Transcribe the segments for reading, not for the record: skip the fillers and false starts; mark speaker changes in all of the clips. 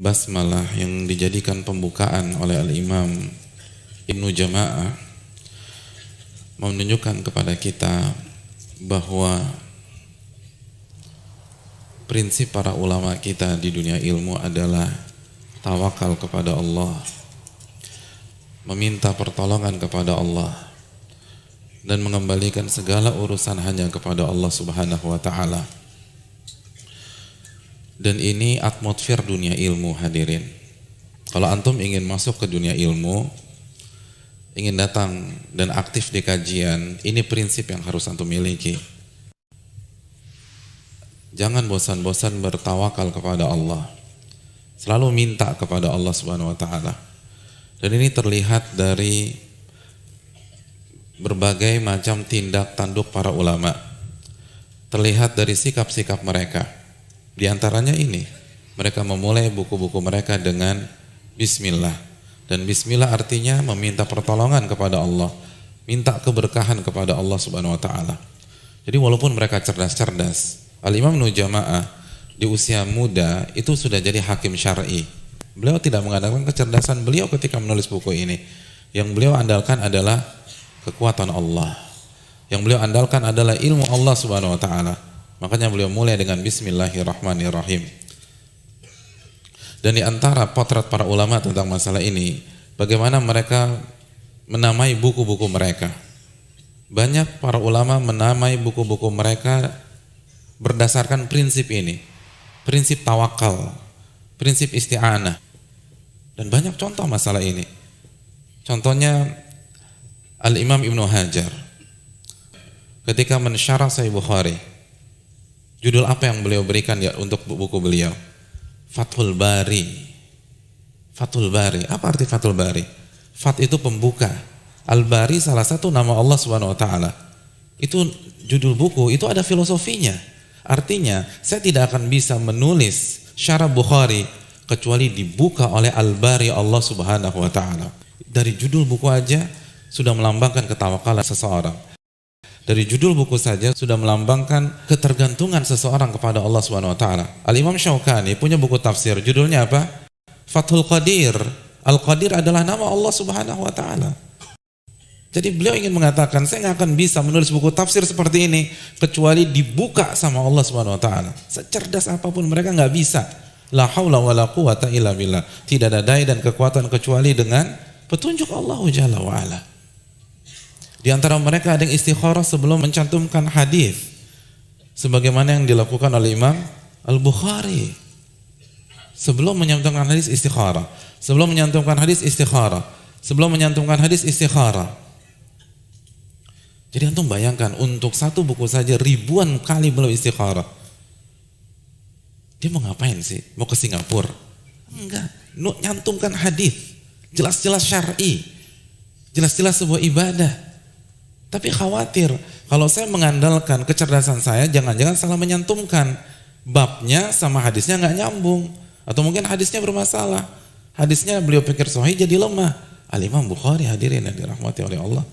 Speaker 1: Basmalah yang dijadikan pembukaan oleh Al-Imam Ibnu Jama'ah menunjukkan kepada kita bahwa prinsip para ulama kita di dunia ilmu adalah tawakal kepada Allah, meminta pertolongan kepada Allah, dan mengembalikan segala urusan hanya kepada Allah Subhanahu wa ta'ala. Dan ini atmosfer dunia ilmu, hadirin. Kalau antum ingin masuk ke dunia ilmu, ingin datang dan aktif di kajian, ini prinsip yang harus antum miliki. Jangan bosan-bosan bertawakal kepada Allah. Selalu minta kepada Allah Subhanahu wa ta'ala. Dan ini terlihat dari berbagai macam tindak tanduk para ulama. Terlihat dari sikap-sikap mereka. Di antaranya ini, mereka memulai buku-buku mereka dengan Bismillah. Dan Bismillah artinya meminta pertolongan kepada Allah, minta keberkahan kepada Allah Subhanahu wa ta'ala. Jadi walaupun mereka cerdas-cerdas, Al-Imam Ibnu Jama'ah di usia muda itu sudah jadi hakim syar'i. Beliau tidak mengandalkan kecerdasan beliau ketika menulis buku ini. Yang beliau andalkan adalah kekuatan Allah. Yang beliau andalkan adalah ilmu Allah Subhanahu wa ta'ala. Makanya beliau mulai dengan Bismillahirrahmanirrahim. Dan di antara potret para ulama tentang masalah ini, bagaimana mereka menamai buku-buku mereka. Banyak para ulama menamai buku-buku mereka berdasarkan prinsip ini. Prinsip tawakal, prinsip isti'anah. Dan banyak contoh masalah ini. Contohnya Al-Imam Ibnu Hajar ketika mensyarah Sahih Bukhari, judul apa yang beliau berikan ya untuk buku beliau? Fathul Bari. Fathul Bari. Apa arti Fathul Bari? Fat itu pembuka. Al-Bari salah satu nama Allah Subhanahu wa ta'ala. Itu judul buku, itu ada filosofinya. Artinya, saya tidak akan bisa menulis syarah Bukhari kecuali dibuka oleh Al-Bari Allah Subhanahu wa ta'ala. Dari judul buku aja sudah melambangkan ketawakalan seseorang. Dari judul buku saja sudah melambangkan ketergantungan seseorang kepada Allah Subhanahu wa ta'ala. Al-Imam Syaukani punya buku tafsir, judulnya apa? Fathul Qadir. Al-Qadir adalah nama Allah Subhanahu wa ta'ala. Jadi beliau ingin mengatakan, saya nggak akan bisa menulis buku tafsir seperti ini kecuali dibuka sama Allah Subhanahu wa ta'ala. Secerdas apapun mereka nggak bisa. La haula wa la quwata illa billah. Tidak ada daya dan kekuatan kecuali dengan petunjuk Allah Jalla wa ala. Di antara mereka ada yang istikharah sebelum mencantumkan hadis, sebagaimana yang dilakukan oleh Imam Al-Bukhari. Sebelum menyantumkan hadis istikharah, sebelum menyantumkan hadis istikharah, sebelum menyantumkan hadis istikharah. Jadi antum bayangkan, untuk satu buku saja ribuan kali beliau istikharah. Dia mau ngapain sih? Mau ke Singapura? Enggak, nyantumkan hadis, jelas-jelas syar'i, jelas-jelas sebuah ibadah. Tapi khawatir kalau saya mengandalkan kecerdasan saya, jangan-jangan salah menyantumkan babnya sama hadisnya nggak nyambung, atau mungkin hadisnya bermasalah. Hadisnya beliau pikir sahih jadi lemah. Al-Imam Bukhari, hadirin yang dirahmati oleh Allah,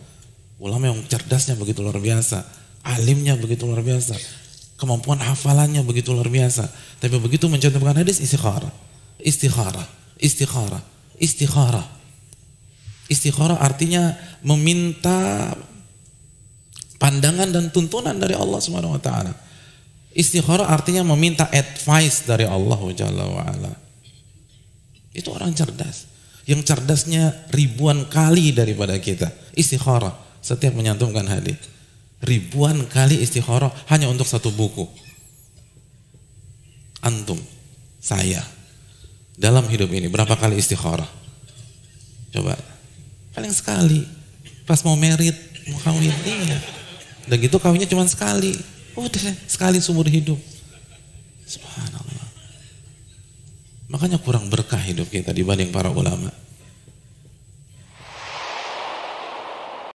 Speaker 1: ulama yang cerdasnya begitu luar biasa, alimnya begitu luar biasa, kemampuan hafalannya begitu luar biasa. Tapi begitu mencantumkan hadis istikharah, istikharah, istikharah, istikharah. Istikharah artinya meminta pandangan dan tuntunan dari Allah Subhanahu wa ta'ala. Istikharah artinya meminta advice dari Allah Jalla wa ala. Itu orang cerdas. Yang cerdasnya ribuan kali daripada kita. Istikharah setiap menyantumkan hadis. Ribuan kali istikharah hanya untuk satu buku. Antum, saya dalam hidup ini berapa kali istikharah? Coba. Paling sekali. Pas mau merit, mau kawin, iya. Dan gitu kawinnya cuma sekali. Udah sekali seumur hidup. Subhanallah. Makanya kurang berkah hidup kita dibanding para ulama.